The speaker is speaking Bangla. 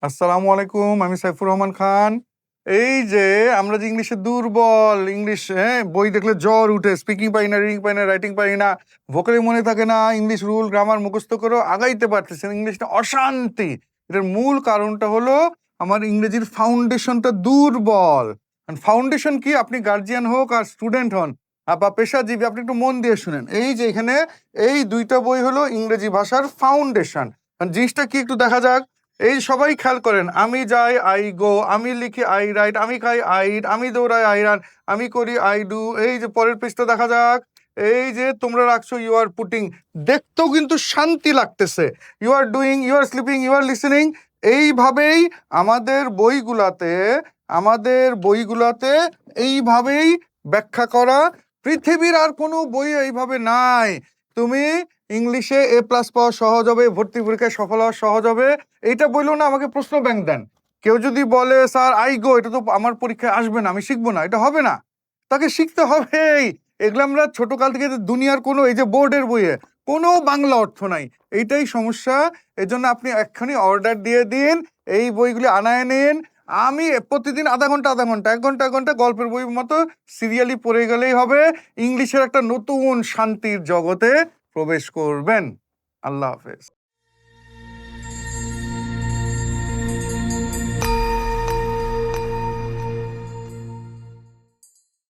আসসালামু আলাইকুম, আমি সাইফুর রহমান খান। এই যে আমরা যে ইংলিশে দুর্বল, ইংলিশ বই দেখলে জ্বর উঠে, স্পিকিং পারি না, রিডিং পারি না, রাইটিং পারি না, ভোকালি মনে থাকে না, ইংলিশ রুল গ্রামার মুখস্থ করেও আগাইতে পারতেছে না, ইংলিশটা অশান্তি। এটার মূল কারণটা হলো আমার ইংরেজির ফাউন্ডেশনটা দুর্বল। ফাউন্ডেশন কি? আপনি গার্জিয়ান হোক আর স্টুডেন্ট হন বা পেশাজীবী, আপনি একটু মন দিয়ে শুনেন। এই যে এখানে এই দুইটা বই হলো ইংরেজি ভাষার ফাউন্ডেশন। জিনিসটা কি একটু দেখা যাক। এই সবাই খেয়াল করেন, আমি যাই আই গো, আমি লিখি আই রাইট, আমি খাই আই ইট, আমি দৌড়াই আই রান, আমি করি আই ডু। এই যে পরের পৃষ্ঠা দেখা যাক, এই যে তোমরা রাখছো ইউ আর পুটিং, দেখতেও কিন্তু শান্তি লাগতেছে। You are doing, you are sleeping, you are listening. এইভাবেই আমাদের বইগুলাতে আমাদের বইগুলাতে এইভাবেই ব্যাখ্যা করা। পৃথিবীর আর কোনো বই এইভাবে নাই। তুমি ইংলিশে A+ পাওয়া সহজ হবে, ভর্তি পরীক্ষায় সফল হওয়া সহজ হবে। এইটা বললো না, আমাকে প্রশ্ন ব্যাংক দেন। কেউ যদি বলে স্যার আই গো, এটা তো আমার পরীক্ষায় আসবে না, আমি শিখবো না, এটা হবে না। তাকে শিখতে হবেই। এগুলো আমরা ছোটকাল থেকে দুনিয়ার কোনো, এই যে বোর্ডের বইয়ে কোনো বাংলা অর্থ নাই। এইটাই সমস্যা। এজন্য আপনি এক্ষুনি অর্ডার দিয়ে দিন, এই বইগুলি আনায় নিন। আমি প্রতিদিন আধা ঘন্টা আধা ঘন্টা, 1 ঘন্টা 1 ঘন্টা গল্পের বইয়ের মতো সিরিয়ালি পড়ে গেলেই হবে। ইংলিশের একটা নতুন শান্তির জগতে প্রবেশ করবেন। আল্লাহ হাফেজ।